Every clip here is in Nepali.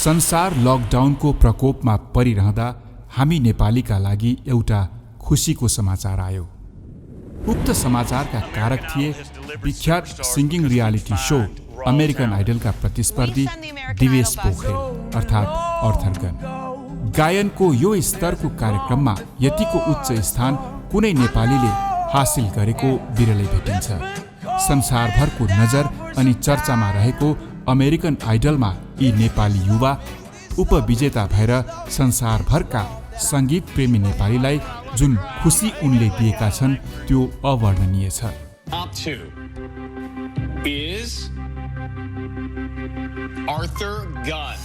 संसार लकडाउनको प्रकोपमा परिरहँदा हामी नेपालीका लागि एउटा खुसीको समाचार आयो। उक्त समाचारका कारक थिए विख्यात सिङ्गिङ रियालिटी शो अमेरिकन आइडलका प्रतिस्पर्धी दिवेश पोखरेल अर्थात् अर्थरगन। गायनको यो स्तरको कार्यक्रममा यतिको उच्च स्थान कुनै नेपालीले हासिल गरेको बिरलै भेटिन्छ। संसारभरको नजर अनि चर्चामा रहेको अमेरिकन आइडलमा यी नेपाली युवा उपविजेता भएर संसारभरका संगीत प्रेमी नेपालीलाई जुन खुसी उनले दिएका छन् त्यो अवर्णनीय छ। Top 2 is Arthur Gunn.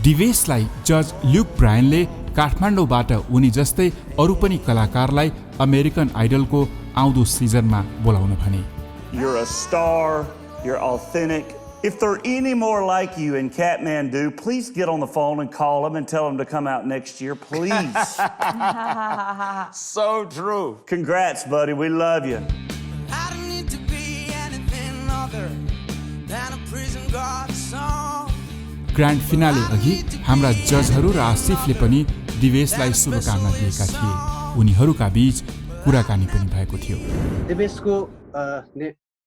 दिवेशलाई जज ल्युक ब्रायनले काठमाडौँबाट उनी जस्तै अरू पनि कलाकारलाई अमेरिकन आइडलको आउँदो सिजनमा बोलाउन भने। You're a star, you're authentic. If there are any more like you in Kathmandu, please get on the phone and call them and tell them to come out next year, please. So true. Congrats, buddy. We love you. I don't need to be anything other than a prison guard song. Grand finale अघि हाम्रा जजहरू र आसिफले पनि दिवेशलाई शुभकामना दिएका थिए। उनीहरूका बीच कुराकानी पनि भएको थियो। दिवेशको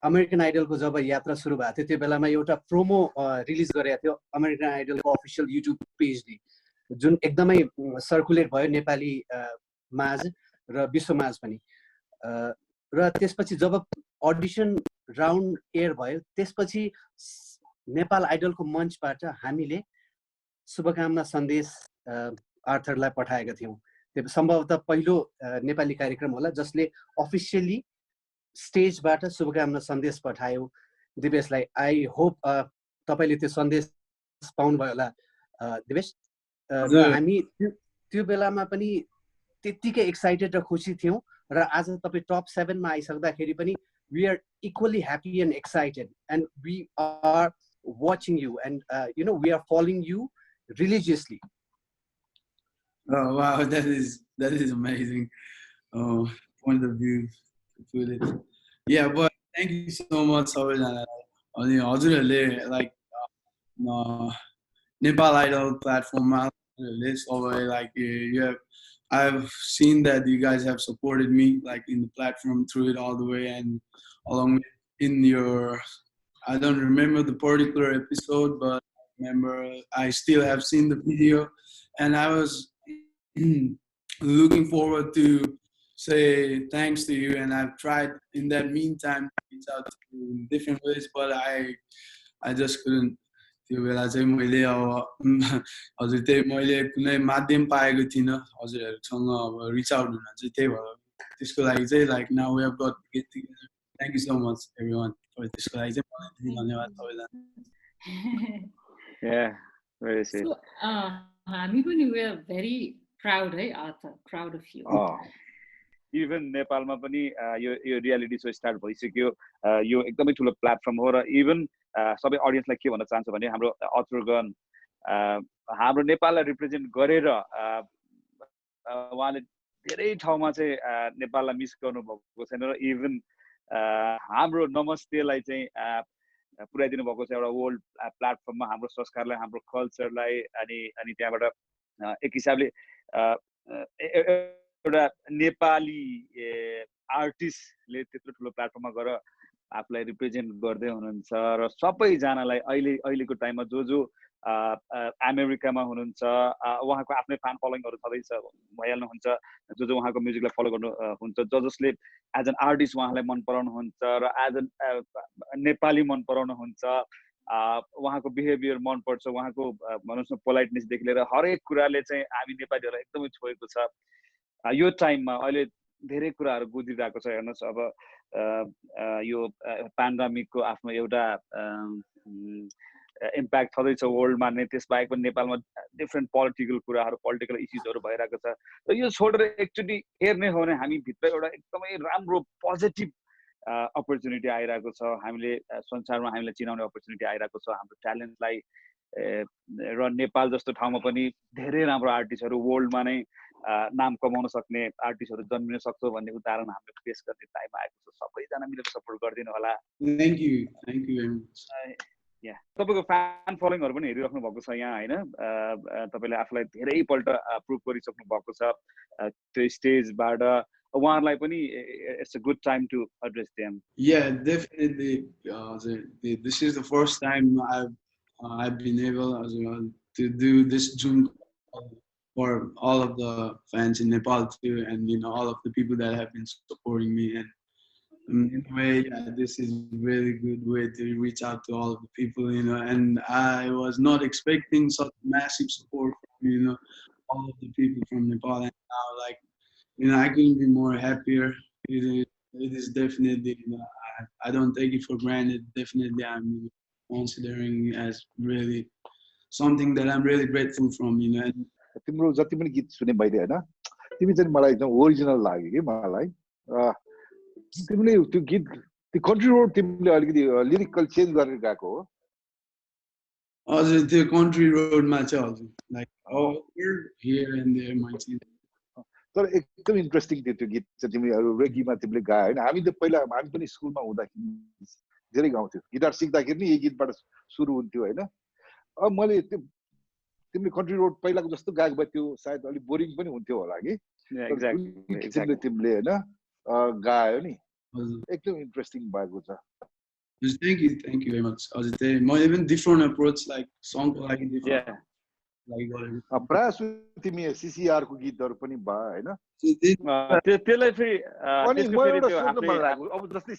अमेरिकन आइडलको जब यात्रा सुरु भएको थियो त्यो बेलामा एउटा प्रोमो रिलिज गरेको थियो अमेरिकन आइडलको अफिसियल युट्युब पेजले, जुन एकदमै सर्कुलेट भयो नेपाली माझ र विश्वमाझ पनि। र त्यसपछि जब अडिसन राउन्ड एयर भयो त्यसपछि नेपाल आइडलको मञ्चबाट हामीले शुभकामना सन्देश आर्थरलाई पठाएका थियौँ। त्यो सम्भवतः पहिलो नेपाली कार्यक्रम होला जसले अफिसियली स्टेजबाट शुभकामना सन्देश पठायो दिवेशलाई। आई होप तपाईँले त्यो सन्देश पाउनुभयो होला दिवेश। र हामी त्यो बेलामा पनि त्यत्तिकै एक्साइटेड र खुसी थियौँ र आज तपाईँ टप 7 मा आइसक्दाखेरि पनि we are equally happy and excited and we are watching you and we are following you religiously. Oh wow, that is amazing point of view to put it. Yeah, but thank you so much हजुरहरूले like Nepal Idol platform like I've seen that you guys have supported me like in the platform through it all the way and along in your I don't remember the particular episode, but I remember I still have seen the video and I was looking forward to say thanks to you and I've tried in that meantime to reach out to you in different ways, but I just couldn't. त्यो बेला चाहिँ मैले हजुर त्यही मैले कुनै माध्यम पाएको थिइनँ हजुरहरूसँग अब रिच आउट हुन चाहिँ त्यही भएर त्यसको लागि चाहिँ like now we have got to get together. Thank you so much everyone. त्यसको लागि चाहिँ धन्यवाद सबैलाई। Yeah, very sweet. So हामी पनि we are very proud है Arthur, proud of you. Even नेपालमा पनि यो रियालिटी सो स्टार्ट भइसक्यो। यो एकदमै ठुलो प्लेटफर्म हो र इभन सबै अडियन्सलाई के भन्न चाहन्छु भने हाम्रो अर्थर गन हाम्रो नेपाललाई रिप्रेजेन्ट गरेर उहाँले धेरै ठाउँमा चाहिँ नेपाललाई मिस गर्नुभएको छैन र इभन हाम्रो नमस्तेलाई चाहिँ पुर्याइदिनु भएको छ एउटा वर्ल्ड प्लेटफर्ममा हाम्रो संस्कारलाई हाम्रो कल्चरलाई अनि त्यहाँबाट एक हिसाबले एउटा नेपाली आर्टिस्टले त्यत्रो ठुलो प्लेटफर्ममा गएर आफूलाई रिप्रेजेन्ट गर्दै हुनुहुन्छ र सबैजनालाई अहिलेको टाइममा जो अमेरिकामा हुनुहुन्छ उहाँको आफ्नै फ्यान फलोइङहरू छँदैछ भइहाल्नुहुन्छ जो उहाँको म्युजिकलाई फलो गर्नुहुन्छ जसले एज एन आर्टिस्ट उहाँलाई मन पराउनुहुन्छ र एज एन नेपाली मन पराउनुहुन्छ उहाँको बिहेभियर मनपर्छ उहाँको भनौँ न पोलाइटनेसदेखि लिएर हरेक कुराले चाहिँ हामी नेपालीहरूलाई एकदमै छोएको छ। यो टाइममा अहिले धेरै कुराहरू गुज्रिरहेको छ हेर्नुहोस् अब यो पेन्डेमिकको आफ्नो एउटा इम्प्याक्ट छँदैछ वर्ल्डमा नै त्यसबाहेक पनि नेपालमा डिफ्रेन्ट पोलिटिकल इस्युजहरू भइरहेको छ र यो छोडेर एकचोटि हेर्ने हो भने हामी भित्र एउटा एकदमै राम्रो पोजिटिभ अपर्च्युनिटी आइरहेको छ। हामीले संसारमा हामीलाई चिनाउने अपर्च्युनिटी आइरहेको छ हाम्रो ट्यालेन्टलाई र नेपाल जस्तो ठाउँमा पनि धेरै राम्रो आर्टिस्टहरू वर्ल्डमा नै नाम कमाउन सक्ने आर्टिस्टहरू जन्मिन सक्छौ भन्ने उदाहरण हामीले पेश गर्ने टाइम आएको छ सबैजना मिलेर सपोर्ट गरिदिनु होला Thank you very much. या तपाईको फ्यान फलोइङहरु पनि हेरिराख्नु भएको छ यहाँ हैन तपाईले आफुलाई धेरैपल्ट प्रुभ गरिसक्नु भएको छ त्यो स्टेजबाट उहाँहरुलाई पनि it's a good time to address them Yeah, definitely. This is the first time I've been able to do this Zoom call for all of the fans in Nepal too, and all of the people that have been supporting me. And in a way, yeah, this is a really good way to reach out to all of the people, And I was not expecting such massive support from all of the people from Nepal, and now I couldn't be more happier. It is definitely, I don't take it for granted. Definitely, I'm considering as really something that I'm really grateful from, And तिम्रो जति पनि गीत सुने मैले हैन तिमी चाहिँ मलाई एकदम ओरिजिनल लाग्यो के मलाई तिमीले त्यो गीत त्यो कन्ट्री रोड तिमीले अलिकति लिरिकल चेन्ज गरेर गाएको हो हजुर त्यो कन्ट्री रोडमा चाहिँ हजुर like here and there might तर एकदम इन्ट्रेस्टिङ थियो त्यो गीत चाहिँ तिमीले रेगीमा तिमीले गायो हैन हामी त पहिला हामी पनि स्कुलमा हुँदाखेरि धेरै गाउँथ्यौ गिटार सिक्दाखेरि नि यही गीतबाट सुरु हुन्थ्यो हैन अब मैले तिमीले कन्ट्री रोड पहिलाको जस्तो गाएको भए त्यो सायद अलिक बोरिङ पनि हुन्थ्यो होला कि एक्ज्याक्टली तिमीले हैन गायो नि एकदम इन्ट्रेस्टिङ भएको छ Thank you very much. म even different approach like song लागि different like whatever. प्राय तिमी सीसीआर को गीतहरु पनि भा हैन त्यसले फेरि अनि म एउटा सोध्न मन लाग्यो अब जस्तै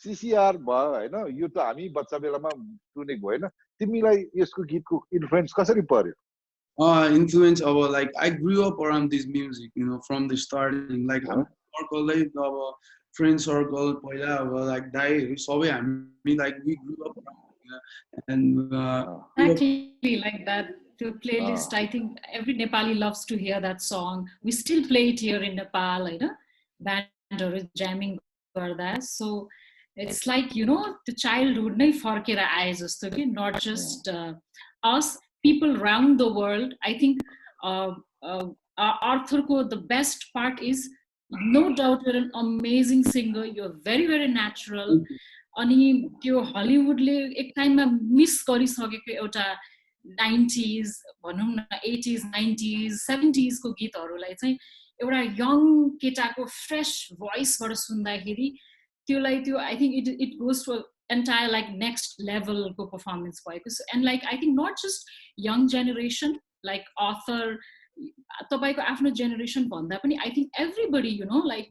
सीसीआर भयो हैन यो त हामी बच्चा बेलामा सुनेको हैन तिमीलाई यसको गीतको इन्फ्लुएन्स कसरी पर्यो influence of like I grew up around this music from the starting like circle अब friend circle पहिला अब like दाइहरु सबै हामी like we grew up around and exactly like that to playlist I think every Nepali loves to hear that song we still play it here in Nepal band or jamming garda so it's like the childhood नै फर्केर आए जस्तो कि not just us people around the world I think Arthur ko the best part is no doubt you're an amazing singer you're very very natural अनि त्यो हलिउडले एक टाइममा मिस गरिसकेको एउटा 90s भनौं न 80s 90s 70s को गीतहरुलाई चाहिँ एउटा यङ केटाको फ्रेश भोइसबाट सुन्दाखेरि त्योलाई त्यो I think it goes to entire like next level को performance भएको and like I think not just young generation like Arthur तपाईको आफ्नो generation भन्दा पनि I think everybody like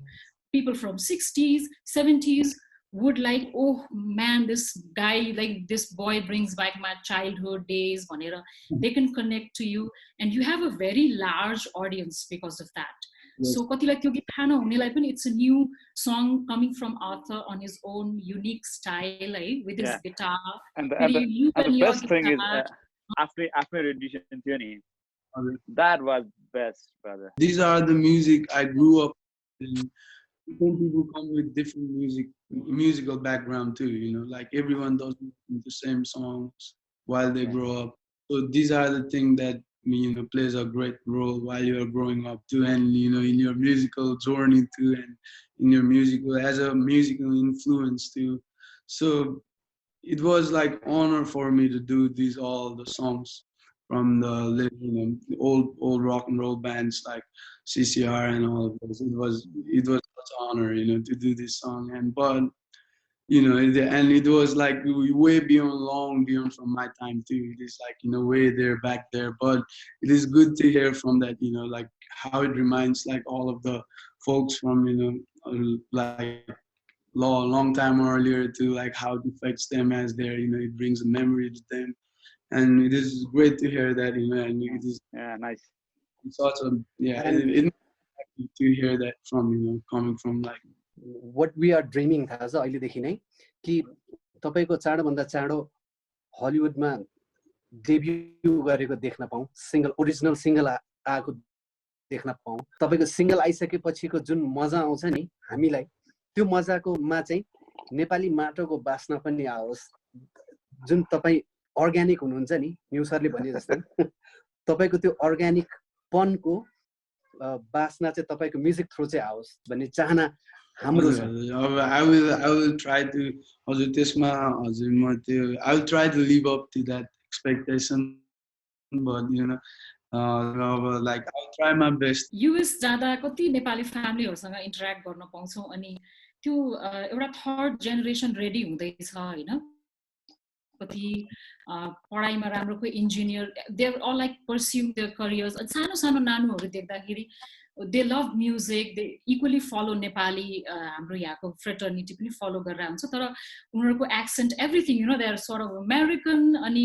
people from 60s 70s would like oh man this guy like this boy brings back my childhood days bhanera they can connect to you and you have a very large audience because of that so katilai tyo git thana hunelai pani it's a new song coming from Arthur on his own unique style with his guitar and the best thing is after rendition थियो नि that was best brother these are the music I grew up in different people come with different musical background too like everyone doesn't the same songs while they grow up so these are the things that plays a great role while you are growing up too and in your musical journey too and in your musical as a musical influence too so it was like honor for me to do all the songs from the old rock and roll bands like CCR and all of those. It was such an honor, to do this song. But and it was like way long beyond from my time too. It is like way there back there. But it is good to hear from that, like how it reminds like all of the folks from like long time earlier to like how it affects them as they're it brings a memory to them. And it is great to hear that, and it is nice. It's also it to hear that from coming from like what we are dreaming था आज अहिले देखि नै कि तपाईको चाँडो भन्दा चाँडो हलिउडमा डेब्यु गरेको देख्न पाऊँ सिंगल ओरिजिनल सिंगल आएको देख्न पाऊँ तपाईको सिंगल आइसकेपछिको जुन मजा आउँछ नि हामीलाई त्यो मजाकोमा चाहिँ नेपाली माटोको बास्ना पनि आओस् जुन तपाई अर्ग्यानिक हुनुहुन्छ नि न्यू सरले भने जस्तै तपाईको त्यो अर्ग्यानिक पनको बाँच्न चाहिँ तपाईँको म्युजिक थ्रु चाहिँ आओस् भन्ने चाहना हाम्रो छ। अब I will try to हजुर त्यसमा हजुर म त्यो I will try to live up to that expectation, but you know like I'll try my best. US जाँदा कति नेपाली फ्यामिलीहरूसँग इन्टरेक्ट गर्न पाउँछौँ अनि त्यो एउटा थर्ड जेनेरेसन रेडी हुँदैछ होइन कति पढाइमा राम्रो कोही engineer they are all like pursuing their careers सानो सानो नानुहरू देख्दाखेरि they love music they equally follow Nepali हाम्रो यहाँको फ्रेटर्निटी पनि फलो गरेर हुन्छ तर उनीहरूको accent everything you know they are sort of American अनि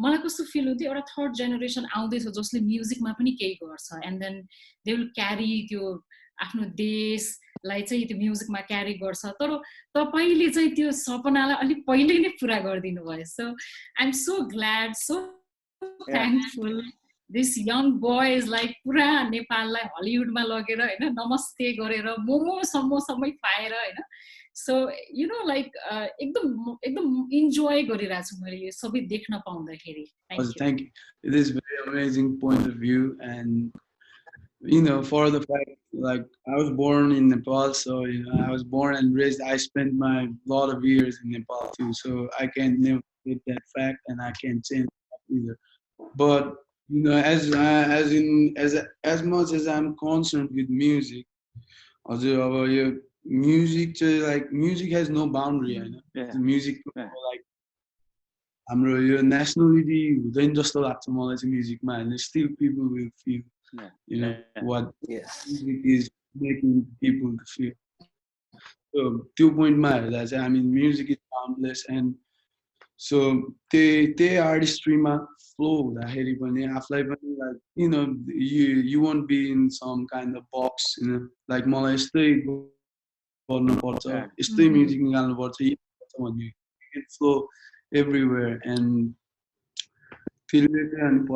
मलाई कस्तो फिल हुन्थ्यो एउटा थर्ड जेनेरेसन आउँदैछ जसले म्युजिकमा पनि केही गर्छ एन्ड देन दे विल क्यारी त्यो आफ्नो देशलाई चाहिँ त्यो म्युजिकमा क्यारी गर्छ तर तपाईँले चाहिँ त्यो सपनालाई अलिक पहिले नै पुरा गरिदिनु भयो so I am so glad so thankful this young boy is like पुरा नेपाललाई हलिउडमा लगेर होइन नमस्ते गरेर मोमो समोसम्मै खुवाएर होइन सो यु नो लाइक एकदम इन्जोय गरिरहेको छु मैले यो सबै देख्न पाउँदाखेरि Thank you. It is very amazing point of view, and you know, for the fact like I was born in Nepal, so you know I was born and raised. I spent my lot of years in Nepal too, so I can't never forget that fact, and I can't change that either. But you know, as much as I'm concerned with music, also music like music has no boundary, you know. Yeah. Music like हाम्रो यो nationality हुँदैन जस्तो लाग्छ मलाई चाहिँ म्युजिकमा हैन still people will feel you know what music is making people to feel. So त्यो पोइन्टमा हेर्दा चाहिँ I mean music is boundless and so त्यही आर्टिस्ट्रीमा फ्लो हुँदाखेरि पनि आफूलाई पनि like you know you won't be in some kind of box, you know, like मलाई यस्तै गर्नुपर्छ यस्तै म्युजिक निकाल्नुपर्छ भन्ने you can flow everywhere and and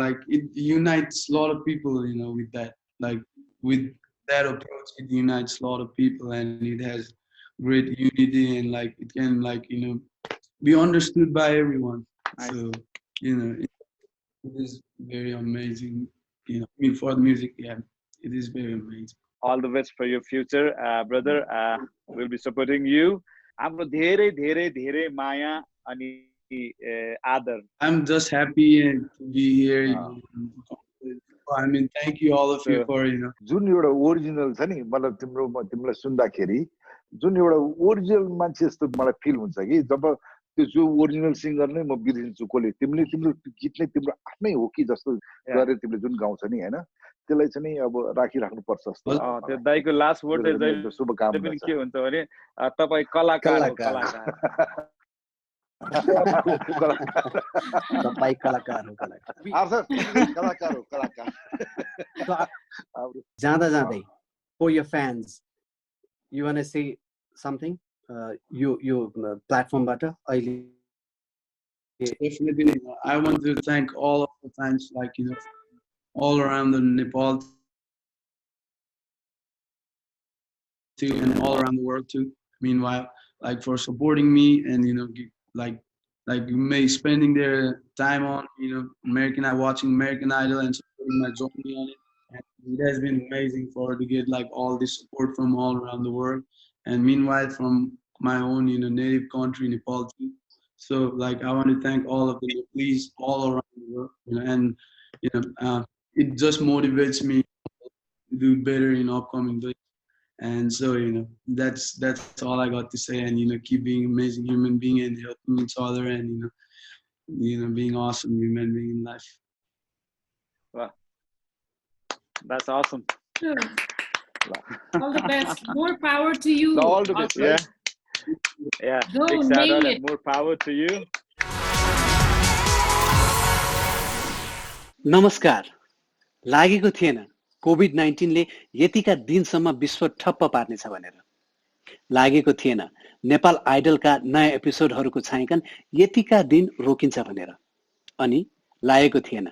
like it unites a lot of people, you know, with that, like with that approach it unites a lot of people and it has great unity and like it can like you know be understood by everyone. So you know it is very amazing, you know, I mean for the music, yeah, it is very amazing. All the best for your future, brother. We'll be supporting you. हाम्रो धेरै धेरै धेरै माया अनि आदर. I'm just happy to be here. I mean, thank you all of you for you know. जुन एउटा ओरिजिनल छ नि मतलब तिमीलाई सुन्दाखेरि जुन एउटा ओरिजिनल मान्छे जस्तो मलाई फिल हुन्छ कि जब त्यो जो ओरिजिनल सिंगर नै म बिर्सिन्छु कसले तिम्रो गीत नै तिम्रो आफ्नै हो कि जस्तो गरेर तिमीले जुन गाउँछ नि हैन त्यसलाई चाहिँ नि अब राखिराख्नु पर्छ जस्तो. त्यो दाइको लास्ट वर्ड चाहिँ शुभकामना के हुन्छ भने तपाई कलाकार हो कलाकार. तपाई कलाकार हो कलाकार. जाँदै for your fans you want to say something you platform बाट अहिले. Definitely, I want to thank all of the fans, like you know, all around the Nepal too, and all around the world too. Meanwhile, like for supporting me and you know, like me spending their time on you know watching American Idol and supporting my journey on it. And it has been amazing to get like all this support from all around the world. And meanwhile, from my own you know native country, Nepal too. So like I want to thank all of the Nepalese all around the world, you know, and you know it just motivates me to do better in upcoming days. And so you know that's all I got to say. And you know keep being amazing human being and helping each other and you know being awesome human being in life. Wow, that's awesome. Sure. All the best. More power to you. All the best. Yeah. Yeah. Big shout out and more power to you. नमस्कार. लागेको थिएन कोभिड-19 ले यतिका दिनसम्म विश्व ठप्प पार्नेछ भनेर. लागेको थिएन नेपाल आइडलका नयाँ एपिसोडहरूको छायाङ्कन यतिका दिन रोकिन्छ भनेर. अनि लागेको थिएन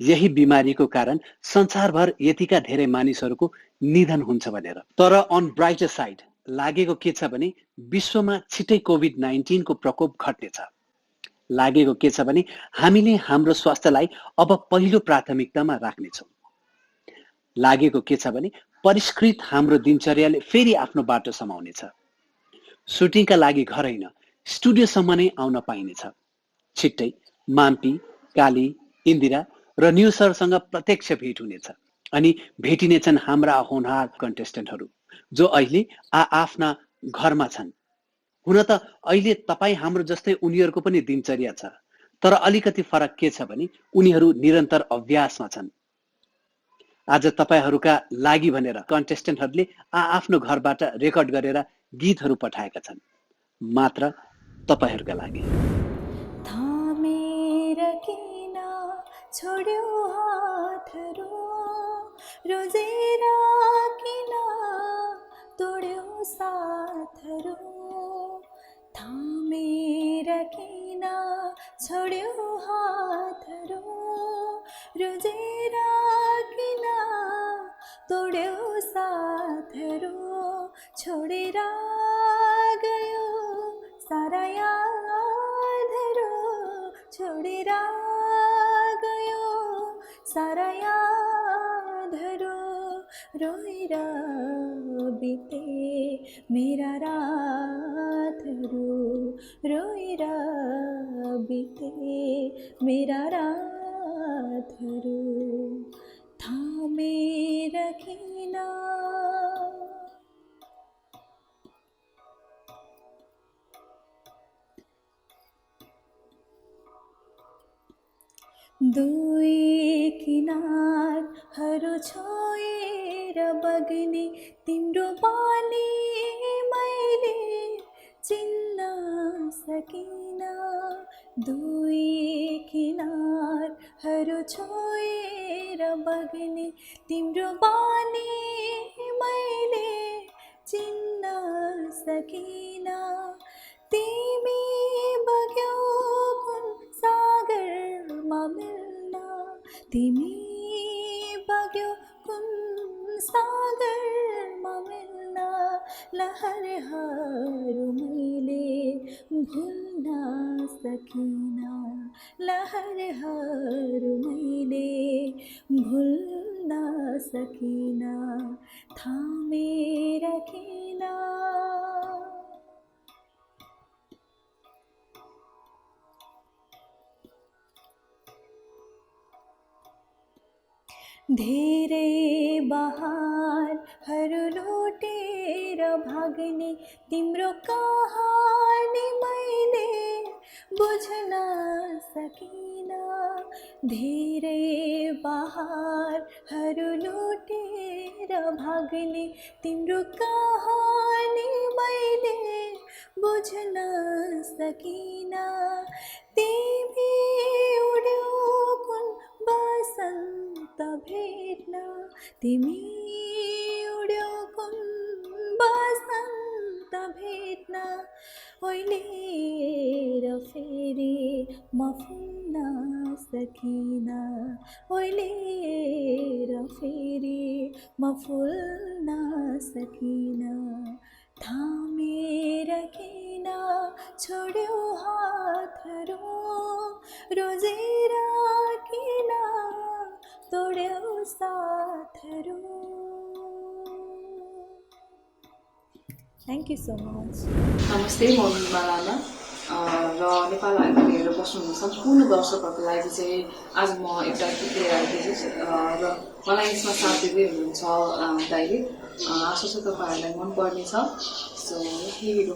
यही बिमारीको कारण संसारभर यतिका धेरै मानिसहरूको निधन हुन्छ भनेर. तर अन ब्राइटर साइड लागेको के छ भने विश्वमा छिटै कोभिड-19 को प्रकोप घट्नेछ. लागेको के छ भने हामीले हाम्रो स्वास्थ्यलाई अब पहिलो प्राथमिकतामा राख्नेछौँ. लागेको के छ भने परिष्कृत हाम्रो दिनचर्याले फेरि आफ्नो बाटो समाउनेछ। सुटिङका लागि घर होइन स्टुडियोसम्म नै आउन पाइनेछ। छिट्टै माम्पी, काली, इन्दिरा र न्यू सरसँग प्रत्यक्ष भेट हुनेछ अनि भेटिनेछन् हाम्रा होनहार कन्टेस्टेन्टहरू जो अहिले आफ्ना घरमा छन्। हुन त अहिले तपाईँ हाम्रो जस्तै उनीहरूको पनि दिनचर्या छ, तर अलिकति फरक के छ भने उनीहरू निरन्तर अभ्यासमा छन्। आज तपाईहरूका लागि भनेर कन्टेस्टेन्टहरूले आफ्नो घरबाट रेकर्ड गरेर गीतहरू पठाएका छन्, मात्र तपाईहरूका लागि। थामेर किन छोड्यो हातहरू, रोजेर किन तोड्यो साथहरू, थामेर किन छोड्यो हातहरू, रोजेर किन तोड्यो साथहरू, छोडेर गयो सारा यादहरू, छोडेर गयो सारा यादहरू, रोएर बिते मेरा रातहरू, रोएर बिते मेरा रातहरू, थामेर किन दुई किनारहरू छोएर बग्ने तिम्रो बानी मैले चिन्न सकिन, दुई किनारहरू छोएर बग्ने तिम्रो बानी मैले चिन्न सकिन, तिमी बग्यौ कुन सागरमा मिल्न, तिमी बग्यौ कुन सागरमा मिल्न, लहरहरू मैले भुल्न सकिन, लहरहरू मैले भुल्न सकिन, थामेर किन धेरै बहारहरू लुटेर भाग्ने तिम्रो कहानी मैले बुझ्न सकिन, धेरै बहारहरू लुटेर भाग्ने तिम्रो कहानी मैले बुझ्न सकिन, तिमी उड्यौ कुन बसन्त भेट्न, तिमी उड्यौ कुन बसन्त भेट्न, ओइलेर फेरि म फुल्न सकिन, ओइलेर फेरि म फुल्न सकिन, थामेर किन छोड्यौ हातहरू, रोजेर किन तोड्यौ साथहरू। Thank you so much. नमस्ते, म निमा लामा र नेपाल आइडल हेरेर बस्नुहुने सम्पूर्ण दर्शकहरूको लागि चाहिँ आज म एउटा गीत लिएर आइदिएको छु र मलाई यसमा साथ दिँदै हुनुहुन्छ दाइले। आशा छ तपाईँहरूलाई मनपर्नेछ। So here we go.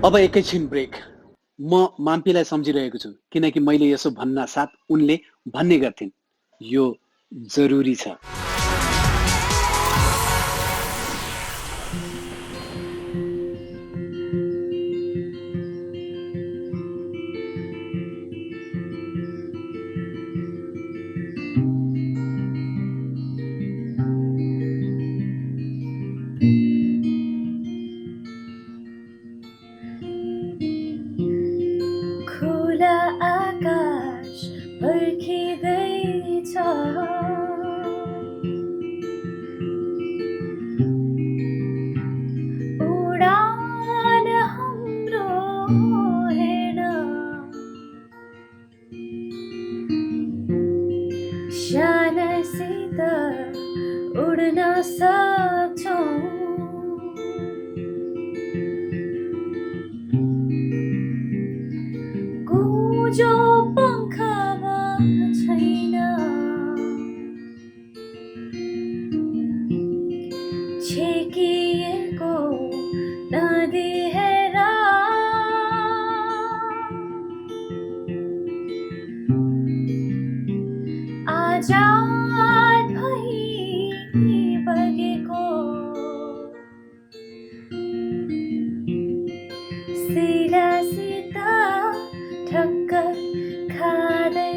अब एकैछिन ब्रेक। म माम्पीलाई सम्झिरहेको छु किनकि मैले यसो भन्न साथ उनले भन्ने गर्थिन् यो जरुरी छ। खुला आकाश पर्खिँदैछ उडान हाम्रो हेर्न शानसित उड्न सक्छौँ जो पंखमा छैन छेकिएको नदेखेर आजाद भई बगेको सिरासित ठक्कर खाँदै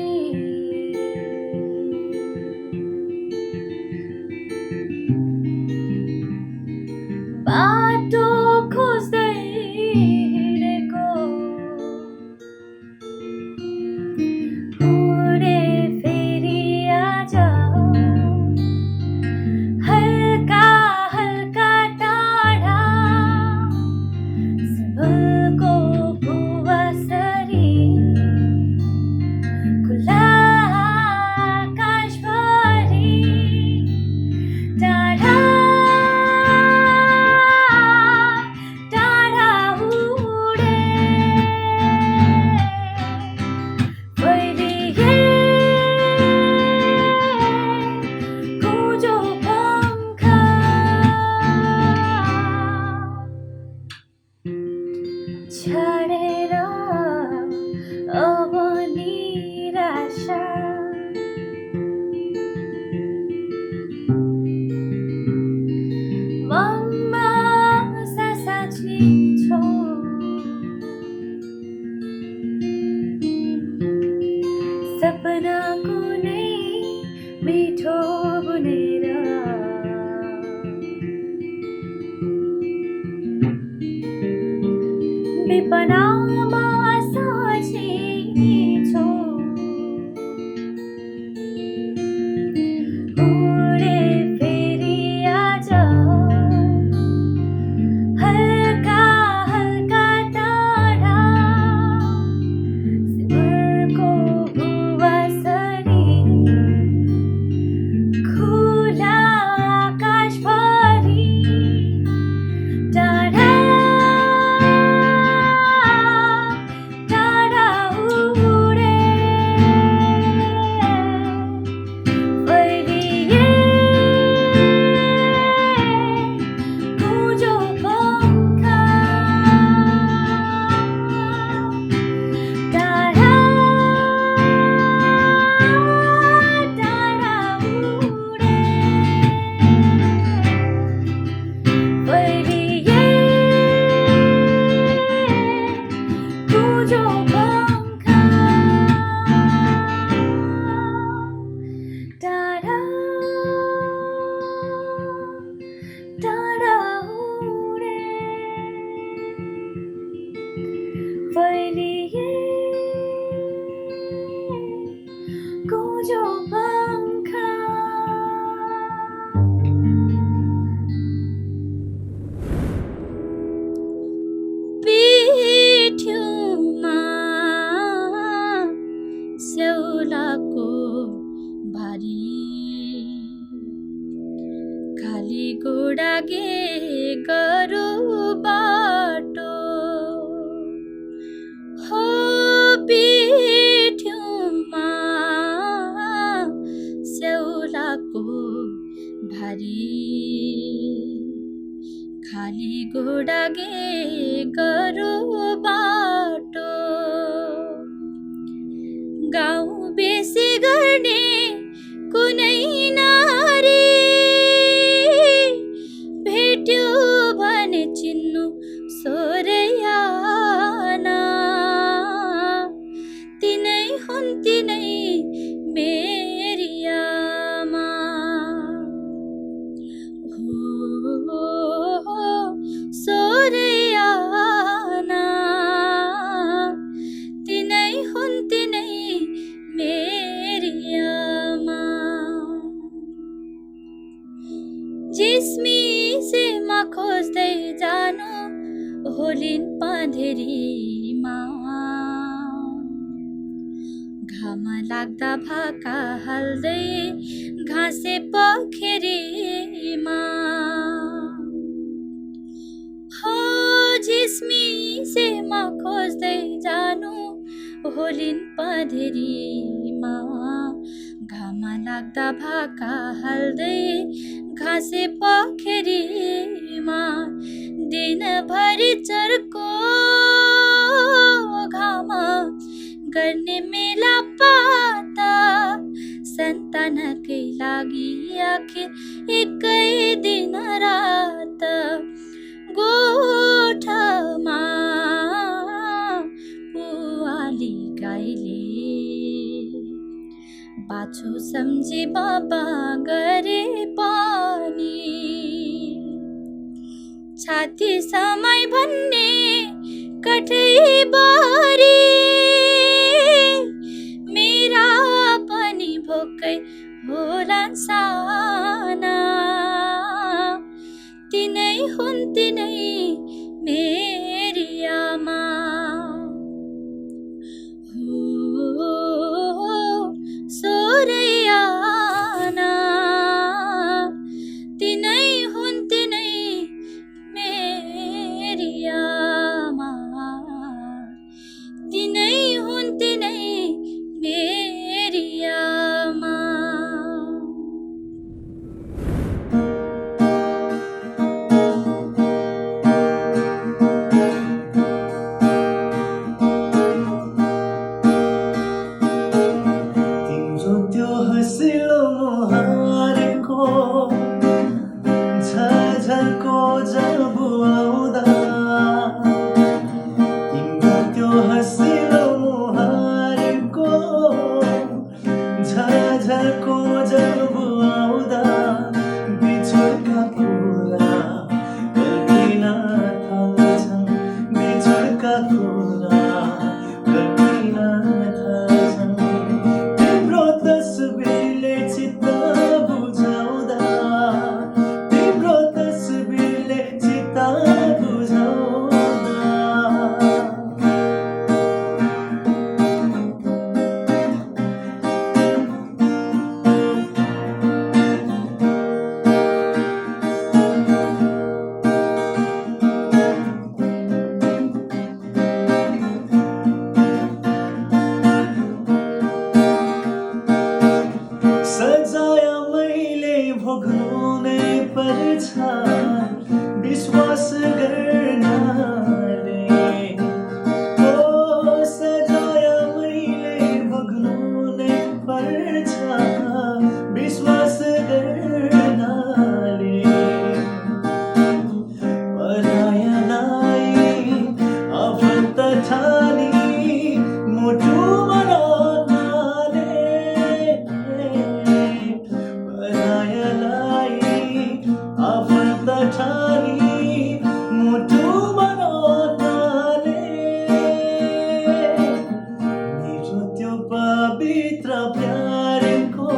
बाटो खोज्दै हिँडेको उडे फेरि आज हल्का हल्का टाढा सबको भुवासरी खुला आकाशभरि टाढा टाढा उडे फैलिए खोजो पंख छाडेर अब निराशा मनमा साँच्ची छौ सपना कुनै मिठो बुनेर विपनामा साँच्ची छौ उडे फेरि आज हल्का हल्का टाढा सिमलको भुवासरी खुला आकाशभरि टाढा टाढा उडे फैलिए खोजो पंख टाढा टाढा उडे फैलिए खोजो पंख टाढा टाढा उडे फैलिए खोजो पंख ठेउमा स्याउलाको भारी खाली घोडा गे गरो बाटो हो पिठ्युमा स्याउलाको भारी खाली घोडा गे गरो बाटो गाउँ बेसी गर्ने कुनै नारी भेट्यो भने चिन्नु सोरयाना तिनै हुन् तिनै मेरी आमा हो सोरयाना तिनै हुन् तिनै मेरी आमा जिस्मिसेमा खोज्दै जानु होलिन पँधेरीमा घाम लाग्दा भाका हाल्दै घाँसे पखेरीमा हो जिस्मिसेमा खोज्दै जानु होलिन पँधेरीमा घाम लाग्दा भाका हाल्दै घाँसे पखेरीमा दिनभरि चर्को घाम गर्ने मेला पाता सन्तानकै लागि आखिर एकै दिन रात गोठमा पुवाली गाईले बाछो सम्झे बाबा गरे पानी छाती समय भन्ने कठैबारी मेरा पनि भोकै होला साना तिनै हुन् तिनै मेरी आमा हो सोरयाना तिनै हुन् तिनै मेरी आमा तिनै हुन् तिनै मेरी आमा तिम्रो त्यो हँसिलो मुहारको झझल्को जब आउँदा तिम्रो त्यो हँसिलो मुहारको झझल्को जब आउँदा बिछोडका कुरा कल्पिन थाल्छन् बिछोडका कुरा कल्पिन थाल्छन् तिम्रो तस्बिरले चित्त बुझाउँदा तिम्रो तस्बिरले चित्त बुझाउँदा सजाय मैले भोग्नु नै पर्छ विश्वास गर्नाले ओ सजाय मैले भोग्नु नै पर्छ विश्वास गर्नाले परायलाई आफन्त ठानी मुटु बनाउनाले परायलाई आफन्त ठानी मुटु बनाउनाले मेरो त्यो पवित्र प्यारको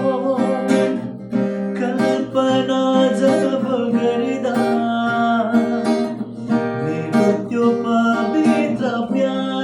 कल्पना जब गर्दा मेरो त्यो पवित्र प्यार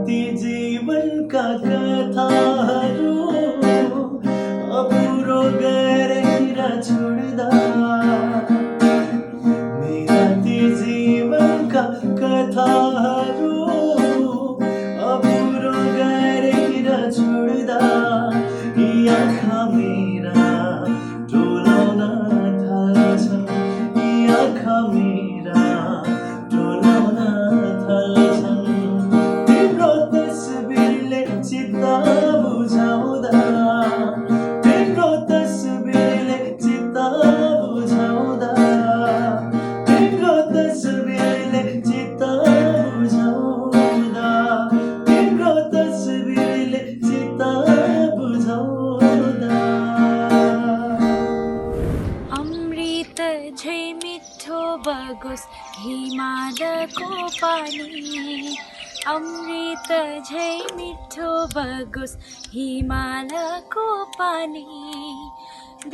ती जीवनका कथाहरू अपुरो गरेर छोड्दा मेरा ती जीवनका कथाहरू अपुरो गरेर छोड्दा यी आँखा मेरा डोलाउन थाल्छन् यी आँखा मेरा डोलाउन थाल्छन् तिम्रो तस्बिरले चित्त बुझाउँदा तिम्रो तस्बिरले चित्त बुझाउँदा तिम्रो तस्बिरले चित्त बुझाउँदा तिम्रो तस्बिरले चित्त बुझाउँदा अमृत झै मिठो बगोस् हिमालको पानी अमृत झै मिठो बगोस् हिमालको पानी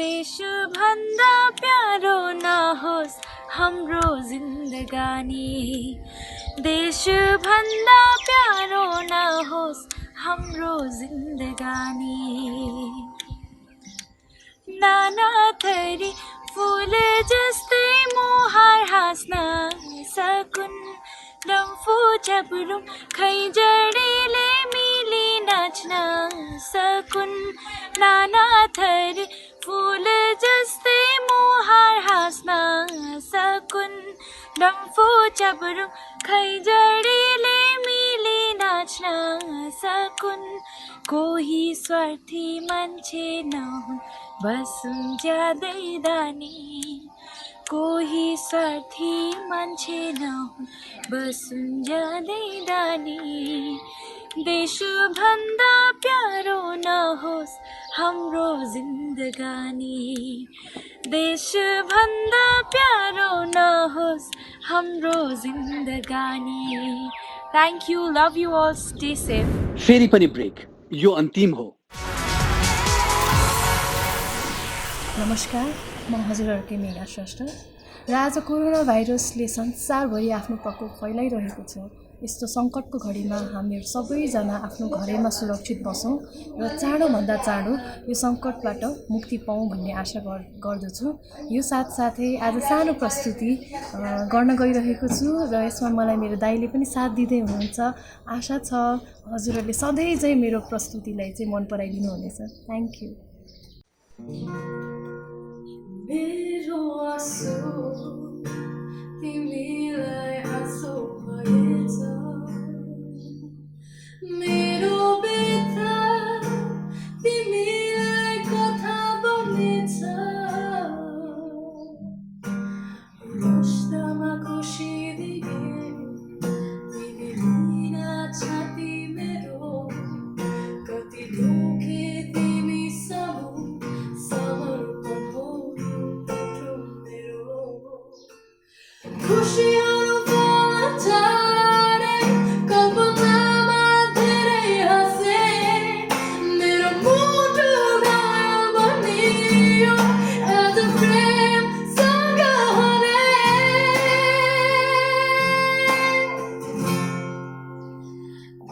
देशभन्दा प्यारो नहोस् हाम्रो जिन्दगानी देशभन्दा प्यारो नहोस् हाम्रो जिन्दगानी नाना थरी फूल जस्तै मुहार हाँस्न सकुन् डम्फु चपरुम खैजडीले मिली नाच्न सकुन् नाना थरी फूल जस्तै मुहार हाँस्न सकुन् डम्फु चपरुम खैजडीले मिली नाच्न सकुन् कोही स्वार्थी मान्छे नहुन् बसुन् ज्यादै दानी कोही स्वार्थी मान्छे नहुन् बसुन् ज्यादै दानी देशभन्दा प्यारो नहोस् हाम्रो जिन्दगानी देशभन्दा प्यारो नहोस् हाम्रो जिन्दगानी thank you love you all stay safe फेरि पनि ब्रेक यो अन्तिम हो नमस्कार म हजुरहरूकै मेघा श्रेष्ठ र आज कोरोना भाइरसले संसारभरि आफ्नो प्रकोप फैलाइरहेको छ यस्तो सङ्कटको घडीमा हामीहरू सबैजना आफ्नो घरैमा सुरक्षित बसौँ र चाँडोभन्दा चाँडो यो सङ्कटबाट मुक्ति पाऊँ भन्ने आशा गर्दछु यो साथसाथै आज सानो प्रस्तुति गर्न गइरहेको छु र यसमा मलाई मेरो दाइले पनि साथ दिँदै हुनुहुन्छ आशा छ हजुरहरूले सधैँ चाहिँ मेरो प्रस्तुतिलाई चाहिँ मन पराइदिनु हुनेछ थ्याङ्क यू मेरो आँसु तिमीलाई आँसु भएछ मेरो व्यथा तिमीलाई कथा बनेछ रोस्दामा खुसी दिए तिमी बिना छाती मेरो कति दुखे तिमी सबु समर्पण हो मेरो खुसीहरू बोल्न छाडे कल्पनामा धेरै हाँसे मेरो मुटु घायल बनियो आज प्रेमसँग हरे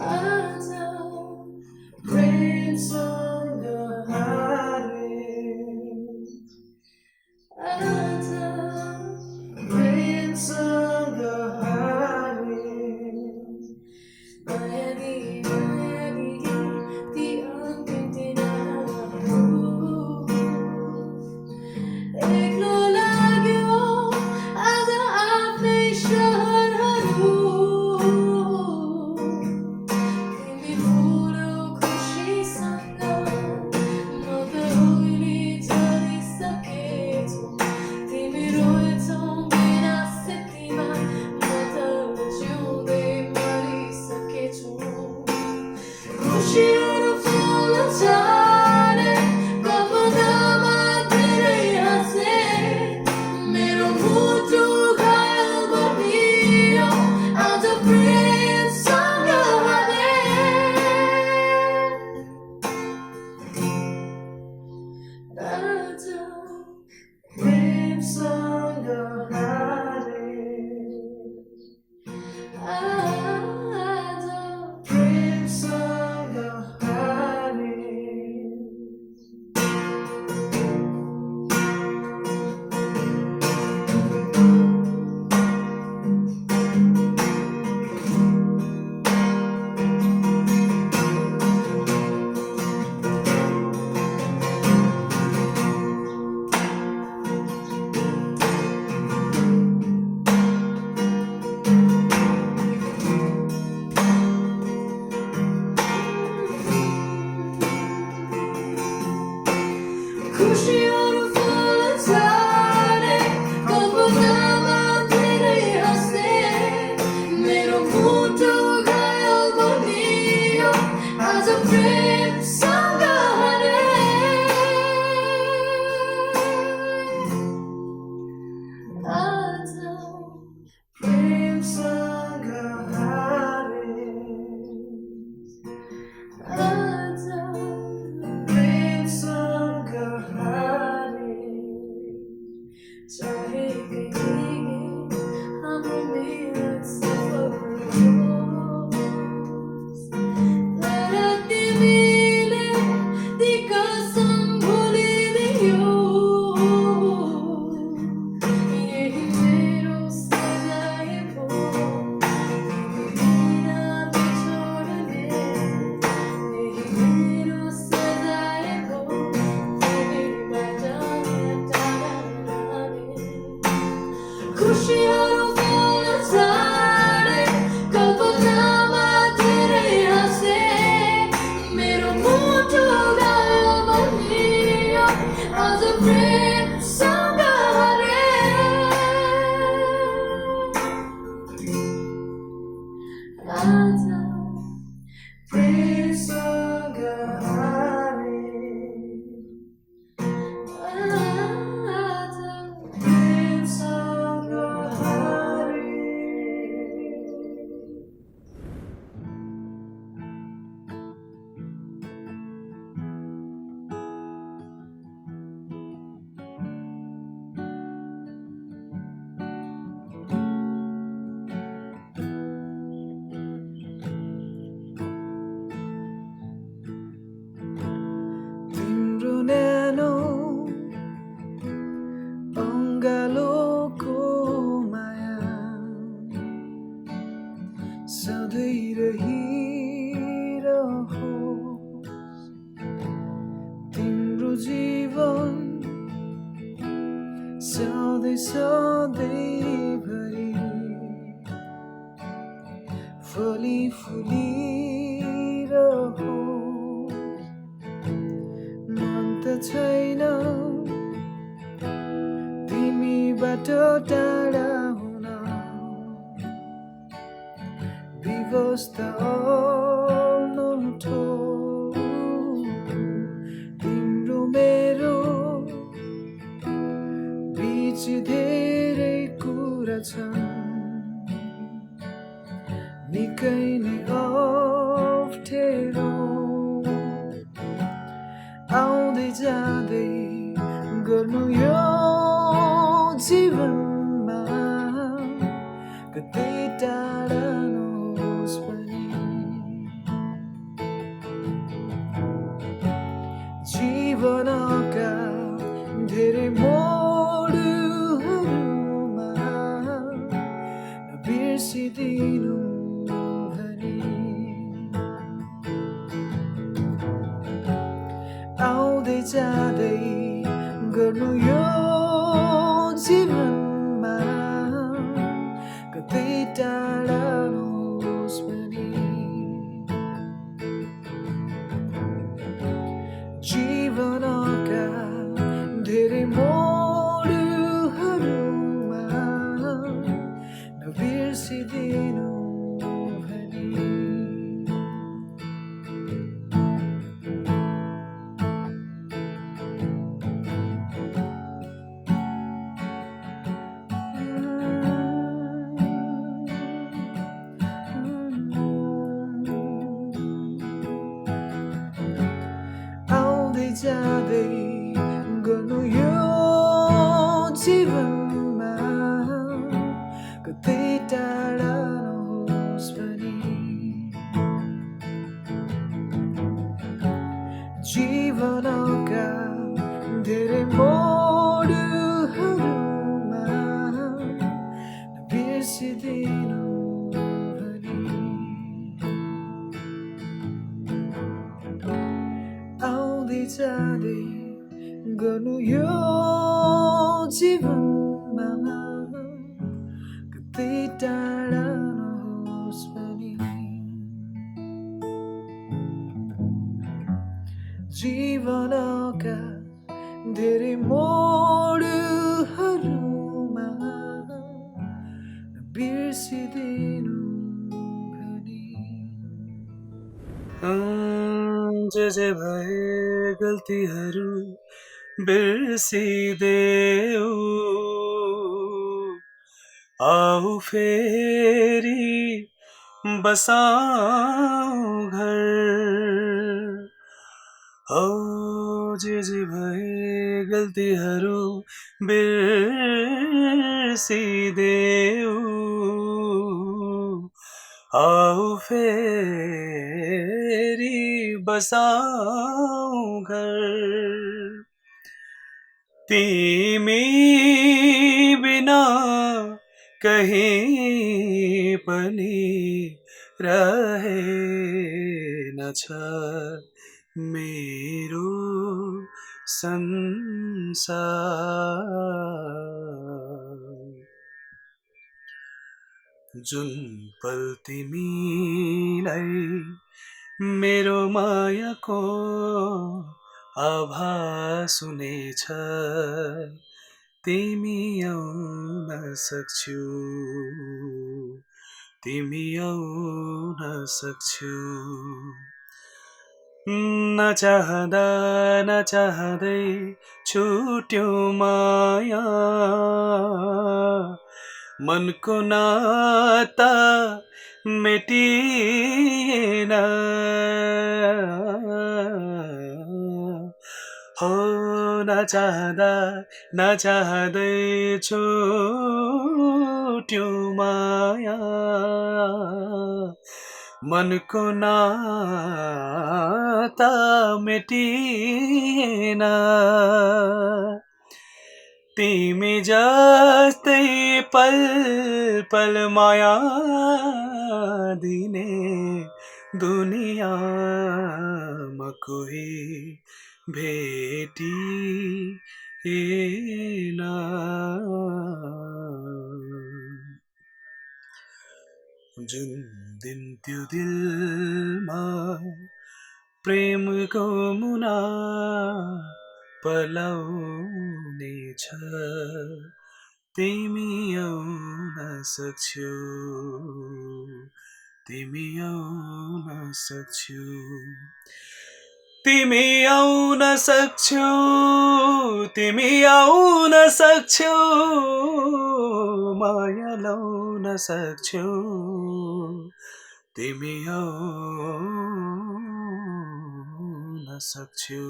आज प्रेमसँग हारे आज प्रेमसँग हारे माया दिए ती अन्तिम दिनहरू एक्लो लाग्यो आज आफ्नै सहरहरू तिमी बुढो खुसीसँग म त उहिले चलिसकेछु तिमी रोएछौ बिना सेतीमा म त जिउँदै मरिसकेछु रहिरहोस् तिम्रो जीवन सधैँ सधैँभरि फली फुलिरहोस् मन त छैन तिमीबाट टाढा हुन विवश त अनौठो तिम्रो मेरो बीच धेरै कुरा छन् निकै नै अप्ठ्यारो आउँदै जाँदै गर्नु यो जीवनमा कतै टाढा नहोस् पनि जीवनका धेरै मोडहरूमा नबिर्सिदिनु आउँदै जाँदै गर्नु यो जीवनमा कतै टाढा नहोस् पनि जीवनका धेरै मोडहरूमा नबिर्सिदिनु जाँदै गर्नु यो जीवनमा कतै टाढा नहोस् पनि जीवनका धेरै मोडहरूमा नबिर्सिदिनु जाँदै गर्नु यो जीवनमा कतै टाढा नहोस् पनि जीवनका धेरै मोडहरूमा बिर्सिदिनु जे भए गल्तीहरू बिर्सिदेऊ आऊ फेरि बसाऊ घर हो जे भए गल्तीहरू बिर्सिदेऊ आऊ फेरि बसाऊ घर तिमी बिना कहीं पनि रहेनछ मेरो संसार जुन पल तिमीलाई मेरो मायाको आभास हुनेछ तिमी आउन सक्छौ तिमी आउन सक्छौ नचाहँदा नचाहँदै छुट्यो माया मनको नाता मेटिएन हो नचाहँदा नचाहँदै छुट्यो माया मनको नाता मेटिएन तिमी जस्तै पल पल माया दिने दुनियाँमा कोही भेटिएन जुन दिन त्यो दिलमा प्रेमको मुना पलाउनेछ तिमी आउन सक्छौ तिमी आउन सक्छौ तिमी आउन सक्छौ तिमी आउन सक्छौ माया लाउन सक्छौ तिमी आउन सक्छौ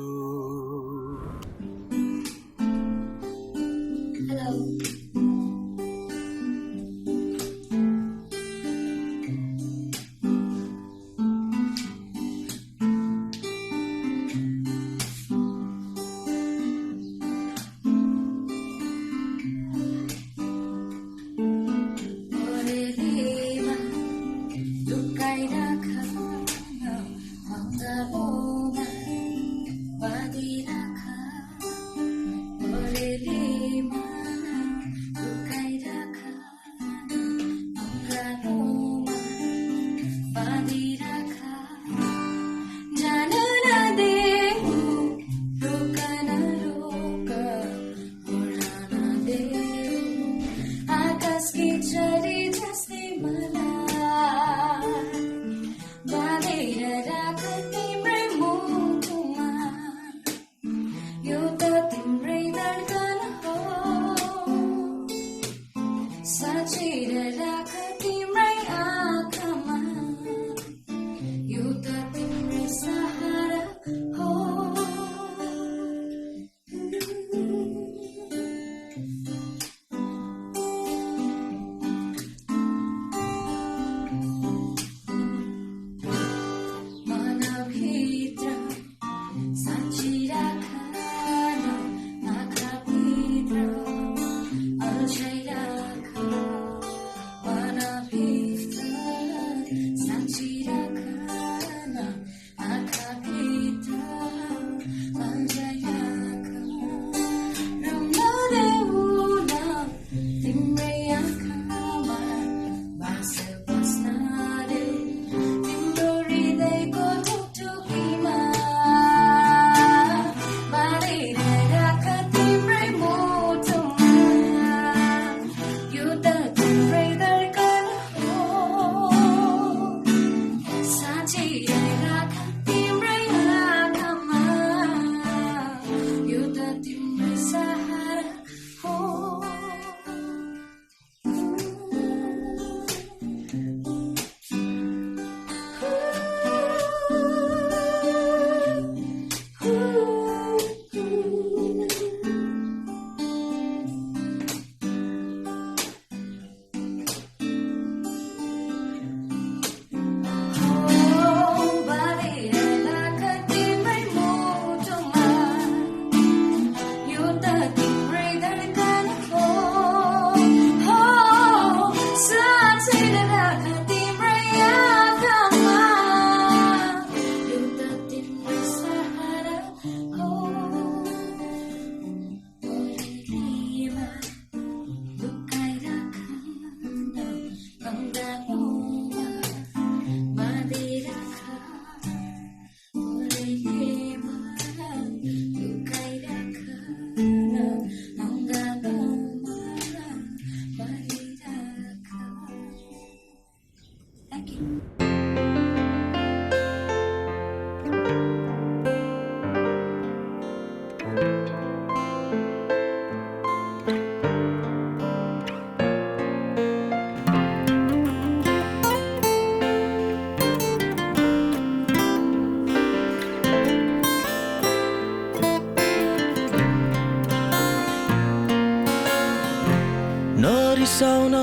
नरिसाउन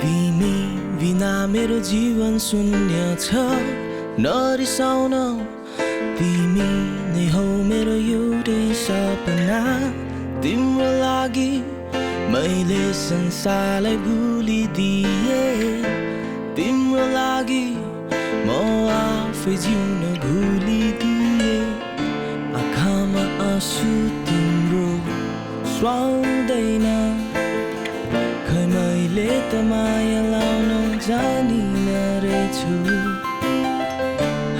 तिमी बिना मेरो जीवन शून्य छ नरिसाउन तिमी नै हौ मेरो एउटै सपना तिम्रो लागि मैले संसारलाई भुलिदिए तिम्रो लागि म आफै जिउन भुलिदिए आँखामा आँसु तिम्रो सुहाउँदैन खै मैले त माया लाउन जानिन रहेछु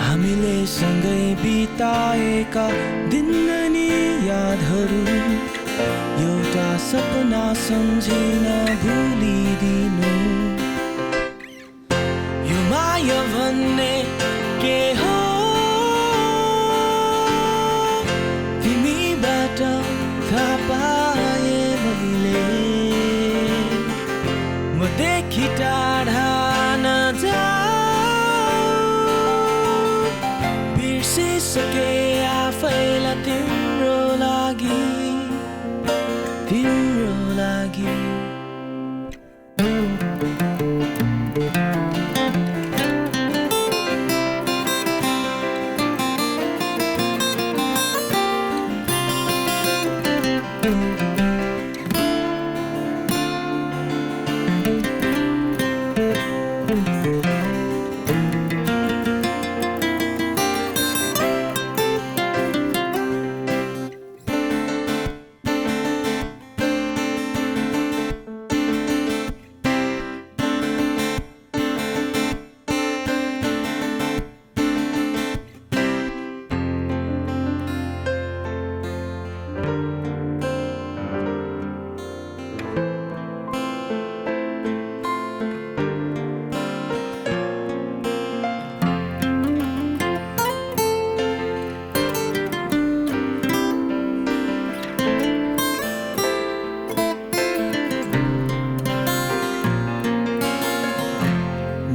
हामीले सँगै बिताएका दिन नि यादहरू एउटा सपना सम्झिन भुलिदिनु यो माया भन्ने के हो तिमीबाट थाहा पाए मैले म देखि टाढा नजाऊ बिर्सिसके आफैलाई तिम्रो लागि तिम्रो लागि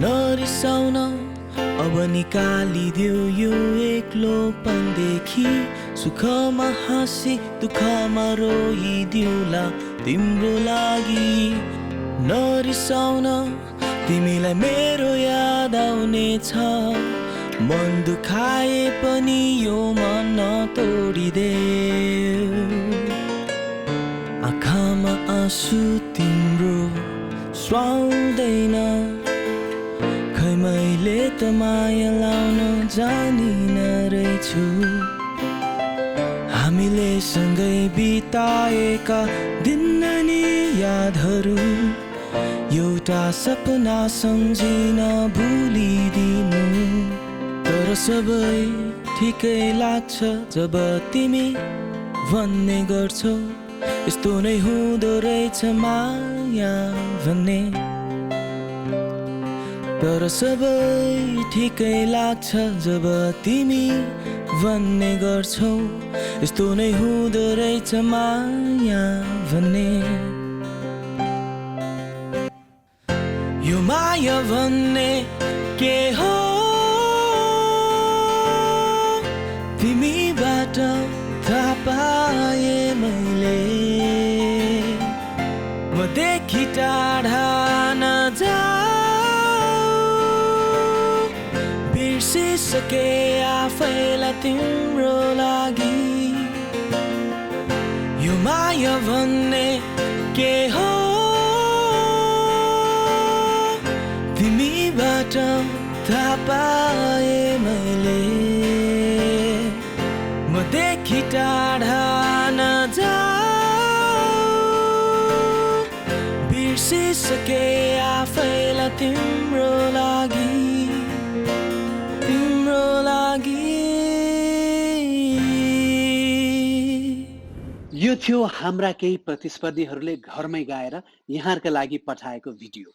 नरिसाउन अब निकालिदेऊ यो एक्लोपनदेखि सुखमा हाँसी दुःखमा रोइदिउँला तिम्रो लागि नरिसाउन तिमीलाई मेरो याद आउनेछ मन दुखाए पनि यो मन नतोडिदेऊ आँखामा आँसु तिम्रो सुहाउँदैन खै मैले त माया लाउन जानिन रहेछु हामीले सँगै बिताएका दिन नि यादहरू एउटा सपना सम्झिन भुलिदिनु तर सबै ठिकै लाग्छ जब तिमी भन्ने गर्छौ यस्तो नै हुँदो रहेछ माया भन्ने तर सबै ठिकै लाग्छ जब तिमी भन्ने गर्छौ यस्तो नै हुँदो रहेछ माया भन्ने यो माया भन्ने के हो तिमीबाट थाहा पाए मैले म देखि टाढा नजाऊ बिर्सिसके आफैलाई तिम्रो लागि यो माया भन्ने के हो तिमीबाट थाहा पाए मैले म देखि टाढा नजाऊ बिर्सिसके आफैलाई तिम्रो लागि तिम्रो लागि यो थियो हाम्रा केही प्रतिस्पर्धीहरूले घरमै गाएर यहाँहरुका लागि पठाएको भिडियो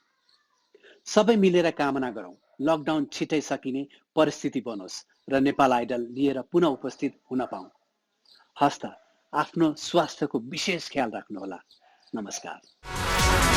सबै मिलेर कामना गरौँ लकडाउन छिटै सकिने परिस्थिति बनोस् र नेपाल आइडल लिएर पुनः उपस्थित हुन पाऊँ हस्त आफ्नो स्वास्थ्यको विशेष ख्याल राख्नुहोला नमस्कार